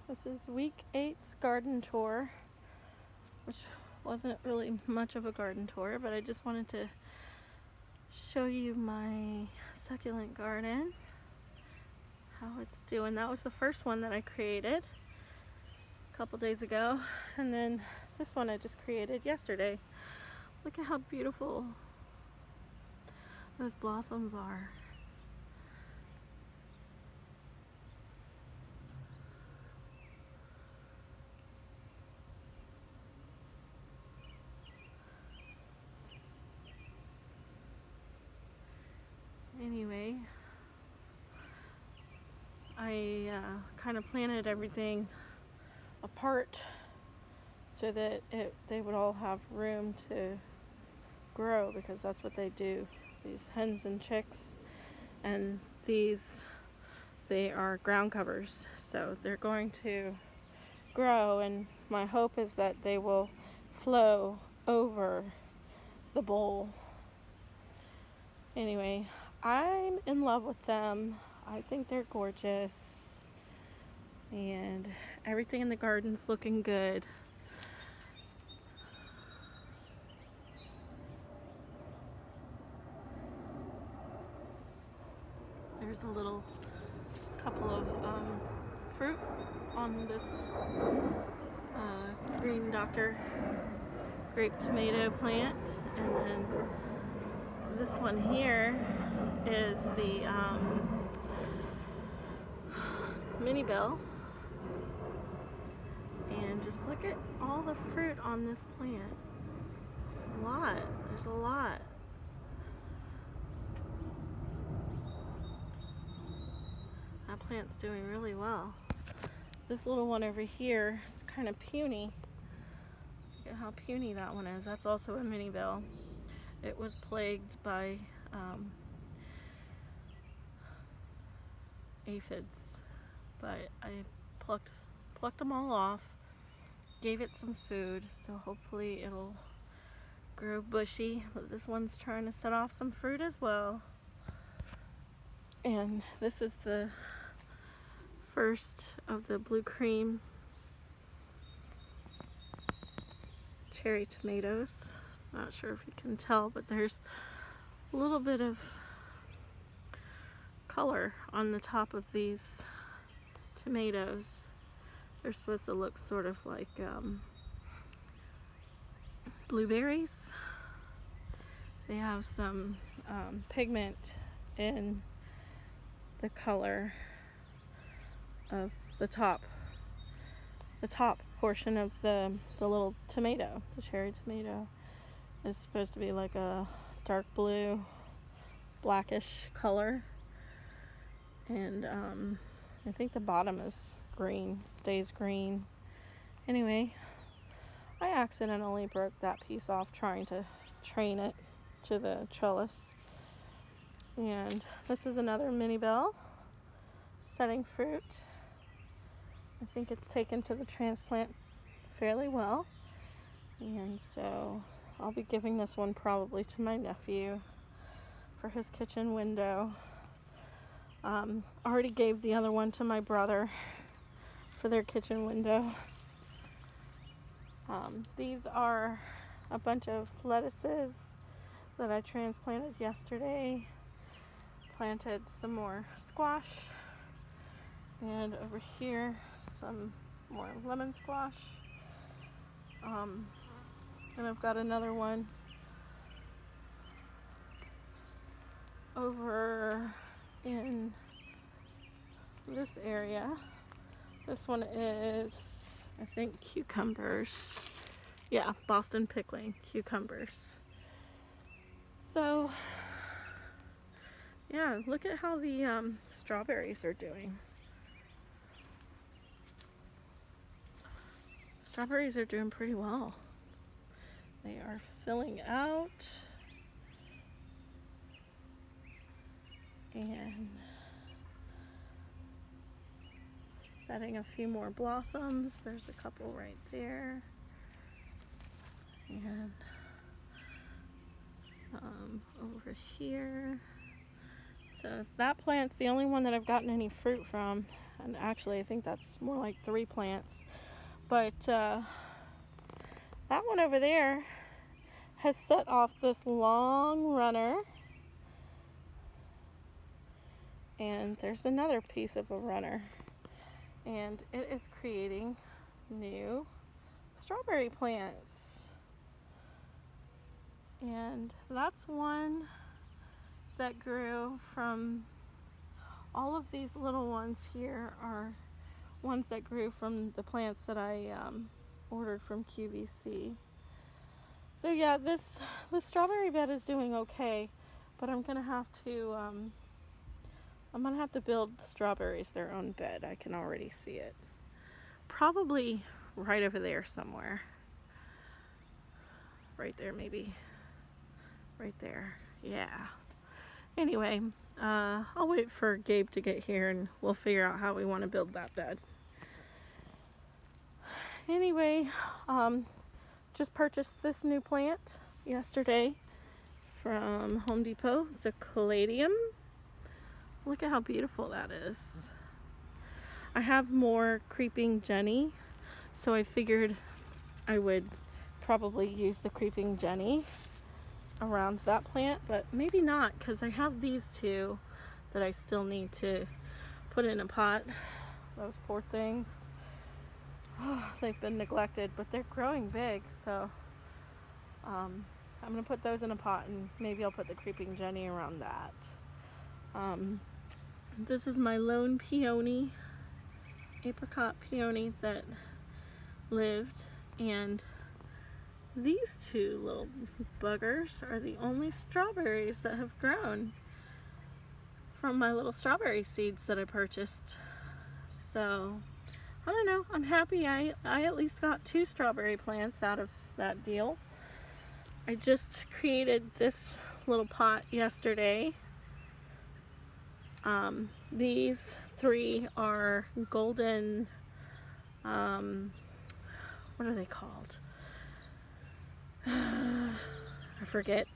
This is week 8's garden tour, which wasn't really much of a garden tour, but I just wanted to show you my succulent garden, how it's doing. That was the first one that I created a couple days ago, and then this one I just created yesterday. Look at how beautiful those blossoms are. Anyway, I kind of planted everything apart so that they would all have room to grow, because that's what they do, these hens and chicks. And they are ground covers, so they're going to grow, and my hope is that they will flow over the bowl. Anyway, I'm in love with them. I think they're gorgeous, and everything in the garden's looking good. There's a little couple of fruit on this green Dr. grape tomato plant, and then this one here is the mini bell. And just look at all the fruit on this plant. There's a lot. That plant's doing really well. This little one over here is kind of puny. Look at how puny that one is. That's also a mini bell. It was plagued by aphids, but I plucked them all off, gave it some food, so hopefully it'll grow bushy. But this one's trying to set off some fruit as well. And this is the first of the blue cream cherry tomatoes. Not sure if you can tell, but there's a little bit of color on the top of these tomatoes. They're supposed to look sort of like blueberries. They have some pigment in the color of the top portion of the little tomato. The cherry tomato is supposed to be like a dark blue, blackish color, and I think the bottom is green, stays green. Anyway, I accidentally broke that piece off trying to train it to the trellis. And this is another mini bell setting fruit. I think it's taken to the transplant fairly well, and so I'll be giving this one probably to my nephew for his kitchen window. Already gave the other one to my brother for their kitchen window. These are a bunch of lettuces that I transplanted yesterday. Planted some more squash, and over here some more lemon squash. And I've got another one over in this area. This one is, I think, cucumbers. Yeah, Boston pickling cucumbers. So yeah, look at how the strawberries are doing. Strawberries are doing pretty well. They are filling out and setting a few more blossoms. There's a couple right there, and some over here. So that plant's the only one that I've gotten any fruit from. and actually I think that's more like 3 plants. But that one over there has set off this long runner, and there's another piece of a runner, and it is creating new strawberry plants. And that's one that grew from, all of these little ones here are ones that grew from the plants that I ordered from QVC. So yeah, this strawberry bed is doing okay, but I'm gonna have to build the strawberries their own bed. I can already see it. Probably right over there somewhere. Right there, maybe. Right there. Yeah. Anyway, I'll wait for Gabe to get here and we'll figure out how we want to build that bed. Anyway, just purchased this new plant yesterday from Home Depot. It's a caladium. Look at how beautiful that is. I have more creeping Jenny, so I figured I would probably use the creeping Jenny around that plant, but maybe not, because I have these two that I still need to put in a pot. Those poor things. Oh, they've been neglected, but they're growing big, so I'm going to put those in a pot, and maybe I'll put the creeping Jenny around that. This is my lone peony, apricot peony that lived, and these two little buggers are the only strawberries that have grown from my little strawberry seeds that I purchased. So I don't know, I'm happy I at least got 2 strawberry plants out of that deal. I just created this little pot yesterday. These 3 are golden, what are they called? I forget.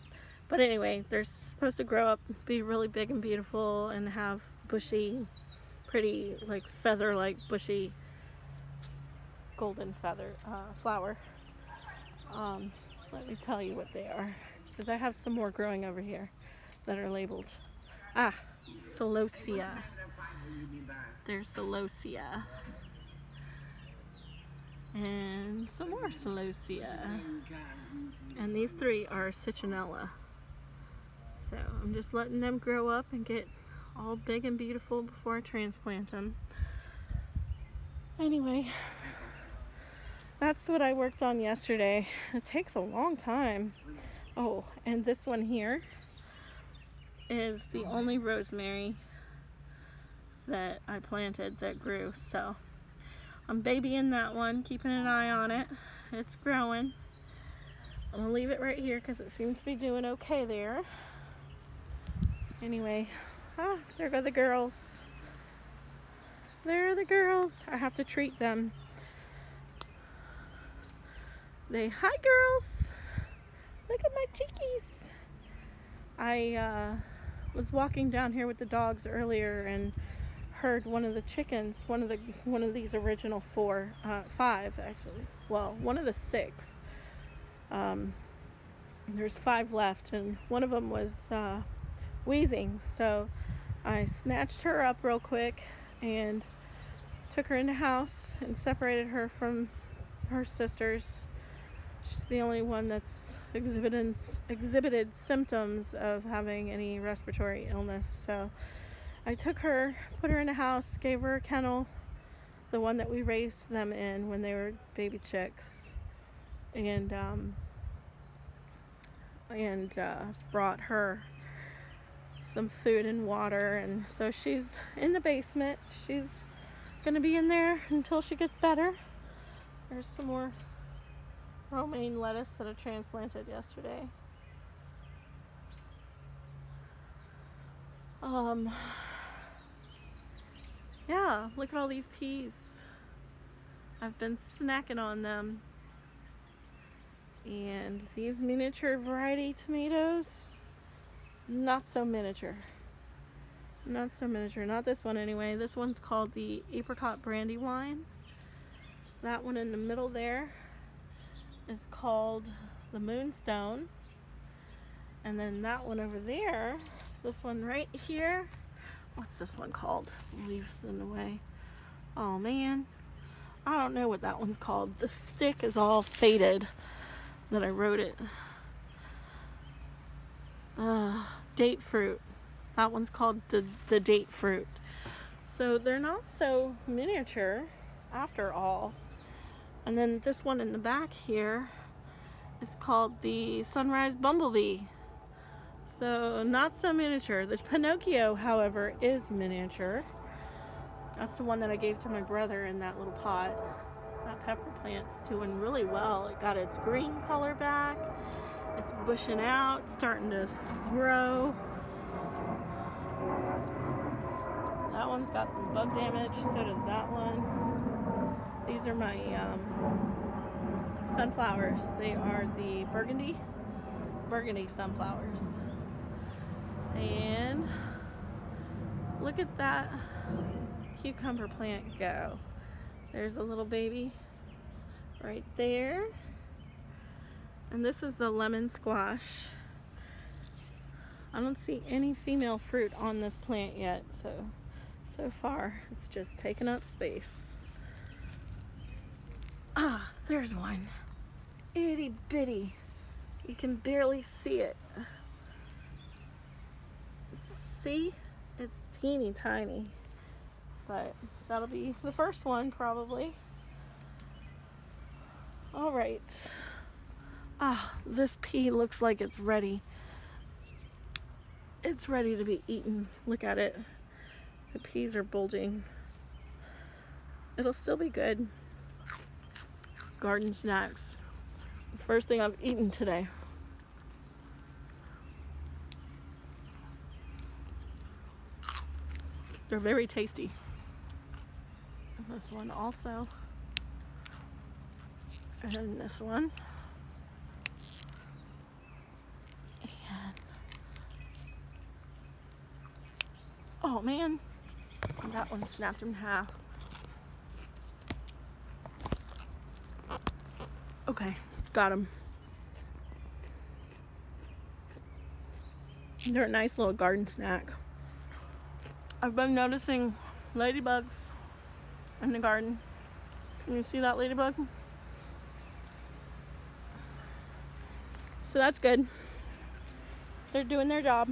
But anyway, they're supposed to grow up, be really big and beautiful, and have bushy, pretty, like feather-like bushy golden feather flower. Let me tell you what they are, because I have some more growing over here that are labeled. Celosia. There's celosia. And some more celosia. And these 3 are citronella. So I'm just letting them grow up and get all big and beautiful before I transplant them. Anyway, that's what I worked on yesterday. It takes a long time. Oh, and this one here is the only rosemary that I planted that grew. So I'm babying that one, keeping an eye on it. It's growing. I'm gonna leave it right here because it seems to be doing okay there. Anyway, there go the girls. There are the girls. I have to treat them. Hi girls. Look at my chickies. I was walking down here with the dogs earlier and heard one of the chickens, one of these original 5 actually. Well, one of the 6. There's 5 left, and one of them was wheezing, so I snatched her up real quick and took her in the house and separated her from her sisters. She's the only one that's exhibited symptoms of having any respiratory illness. So I took her, put her in a house, gave her a kennel, the one that we raised them in when they were baby chicks, and brought her some food and water. And so she's in the basement. She's gonna be in there until she gets better. There's some more romaine lettuce that I transplanted yesterday. Yeah, look at all these peas. I've been snacking on them. And these miniature variety tomatoes, not so miniature. Not so miniature. Not this one anyway. This one's called the Apricot Brandywine. That one in the middle there is called the Moonstone. And then that one over there, this one right here, what's this one called? Leaves in the way. Oh man, I don't know what that one's called. The stick is all faded that I wrote it. Date fruit. That one's called the date fruit. So they're not so miniature after all. And then this one in the back here is called the Sunrise Bumblebee. So not so miniature. The Pinocchio, however, is miniature. That's the one that I gave to my brother in that little pot. That pepper plant's doing really well. It got its green color back. It's bushing out, starting to grow. That one's got some bug damage, so does that one. These are my sunflowers. They are the burgundy sunflowers. And look at that cucumber plant go. There's a little baby right there. And this is the lemon squash. I don't see any female fruit on this plant yet, so far it's just taking up space. Ah, there's one. Itty bitty. You can barely see it. See? It's teeny tiny. But that'll be the first one probably. Alright. Ah, this pea looks like it's ready. It's ready to be eaten. Look at it. The peas are bulging. It'll still be good. Garden snacks. First thing I've eaten today. They're very tasty. And this one also. And this one. And oh man, that one snapped in half. Okay, got them. They're a nice little garden snack. I've been noticing ladybugs in the garden. Can you see that ladybug? So that's good. They're doing their job.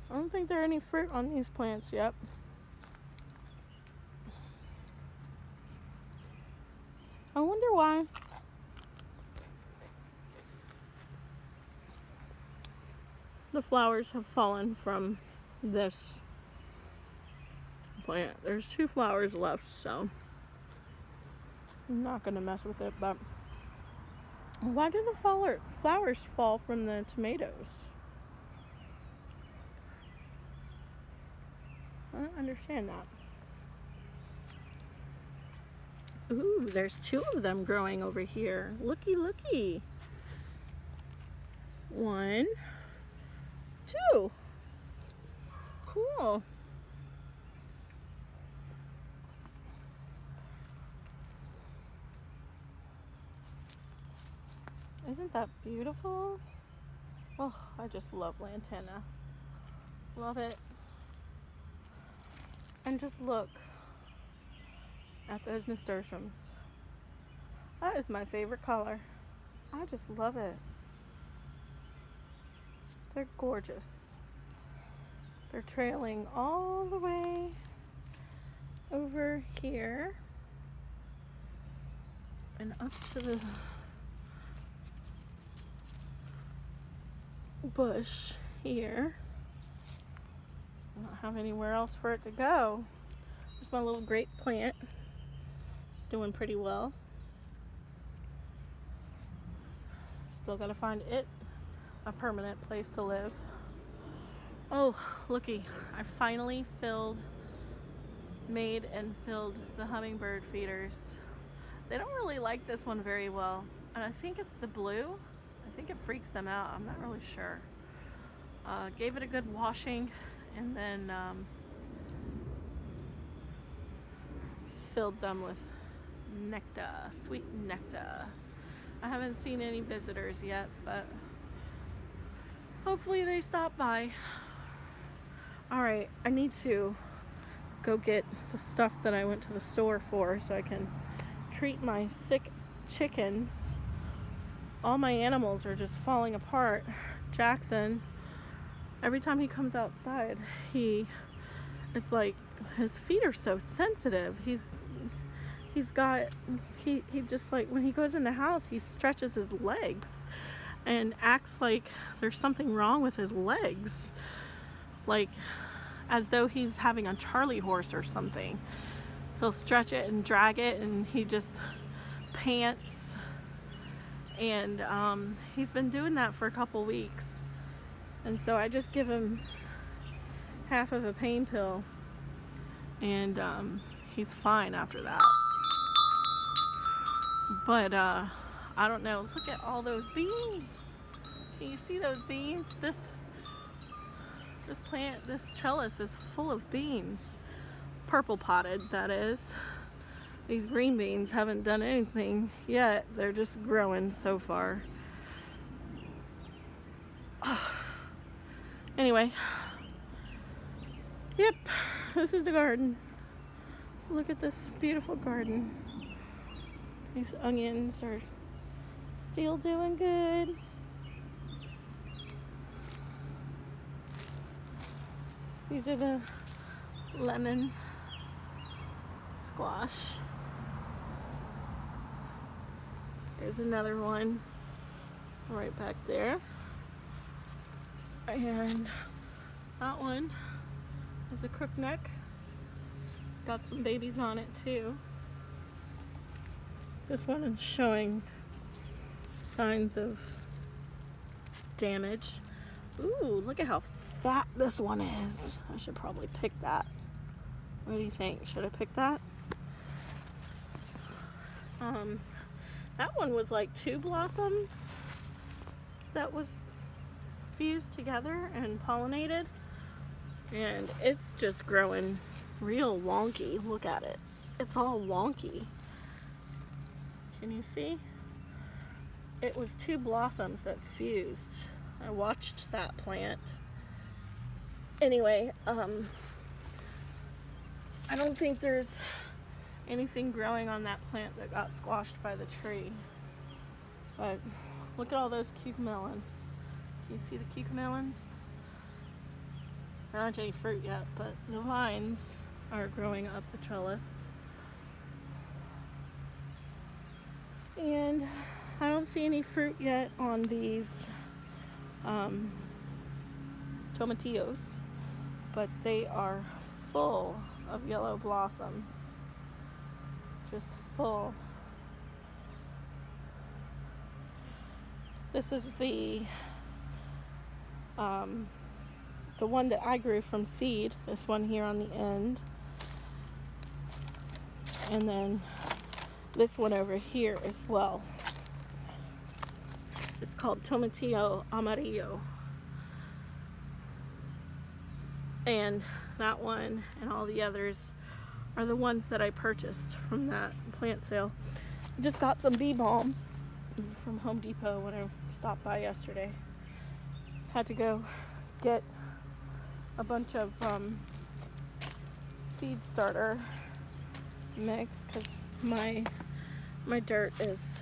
I don't think there are any fruit on these plants yet. I wonder why. The flowers have fallen from this plant. There's 2 flowers left, so I'm not going to mess with it, but why do the flowers fall from the tomatoes? I don't understand that. Ooh, there's 2 of them growing over here. Looky, looky. 1, 2. Cool. Isn't that beautiful? Oh, I just love lantana. Love it. And just look at those nasturtiums. That is my favorite color. I just love it. They're gorgeous. They're trailing all the way over here and up to the bush here. I don't have anywhere else for it to go. There's my little grape plant. Doing pretty well. Still gotta find it a permanent place to live. Oh, looky, I finally made and filled the hummingbird feeders. They don't really like this one very well, and I think it's the blue. I think it freaks them out. I'm not really sure. Gave it a good washing, and then filled them with nectar, sweet nectar. I haven't seen any visitors yet, but hopefully they stop by. Alright, I need to go get the stuff that I went to the store for so I can treat my sick chickens. All my animals are just falling apart. Jackson, every time he comes outside, it's like his feet are so sensitive. He just, like, when he goes in the house, he stretches his legs and acts like there's something wrong with his legs, like as though he's having a Charlie horse or something. He'll stretch it and drag it, and he just pants, and he's been doing that for a couple weeks, and so I just give him half of a pain pill, and he's fine after that. But I don't know. Look at all those beans. Can you see those beans? This plant, this trellis is full of beans. Purple potted, that is. These green beans haven't done anything yet. They're just growing so far. Anyway. Yep, this is the garden. Look at this beautiful garden. These onions are still doing good. These are the lemon squash. There's another one right back there. And that one is a crookneck. Got some babies on it too. This one is showing signs of damage. Ooh, look at how fat this one is. I should probably pick that. What do you think? Should I pick that? That one was like 2 blossoms that was fused together and pollinated, and it's just growing real wonky. Look at it. It's all wonky. Can you see? It was 2 blossoms that fused. I watched that plant. Anyway, I don't think there's anything growing on that plant that got squashed by the tree. But look at all those cucamelons. Can you see the cucamelons? There aren't any fruit yet, but the vines are growing up the trellis. And I don't see any fruit yet on these tomatillos, but they are full of yellow blossoms. Just full. This is the one that I grew from seed, this one here on the end. And then this one over here as well. It's called Tomatillo Amarillo. And that one and all the others are the ones that I purchased from that plant sale. I just got some bee balm from Home Depot when I stopped by yesterday. Had to go get a bunch of seed starter mix because my dirt is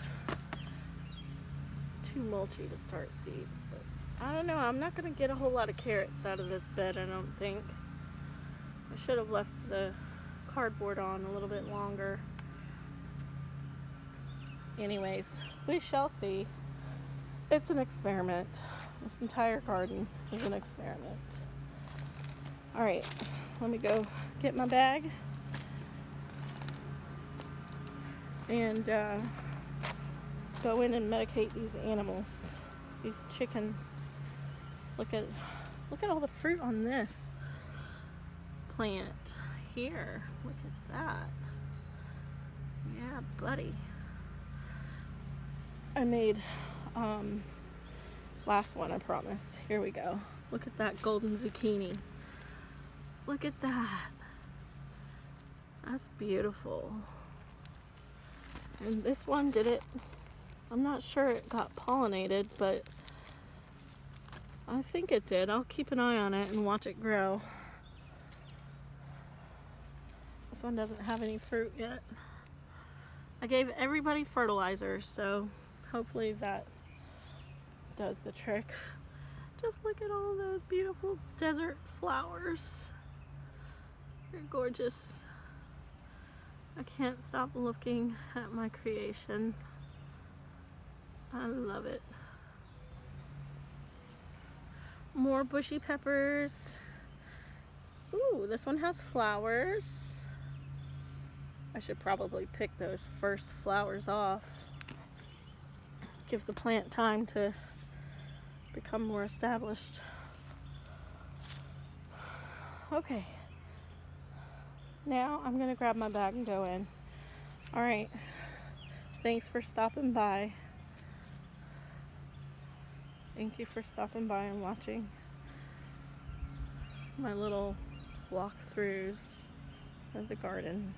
too mulchy to start seeds. But I don't know, I'm not going to get a whole lot of carrots out of this bed, I don't think. I should have left the cardboard on a little bit longer. Anyways, we shall see. It's an experiment. This entire garden is an experiment. Alright, let me go get my bag. go in and medicate these animals, these chickens. Look at all the fruit on this plant here. Look at that. Yeah, buddy. I made last one, I promise. Here we go. Look at that golden zucchini. Look at that. That's beautiful. And this one did it. I'm not sure it got pollinated, but I think it did. I'll keep an eye on it and watch it grow. This one doesn't have any fruit yet. I gave everybody fertilizer, so hopefully that does the trick. Just look at all those beautiful desert flowers. They're gorgeous. I can't stop looking at my creation. I love it. More bushy peppers. Ooh, this one has flowers. I should probably pick those first flowers off. Give the plant time to become more established. Okay. Now I'm gonna grab my bag and go in. All right. Thanks for stopping by. Thank you for stopping by and watching my little walkthroughs of the garden.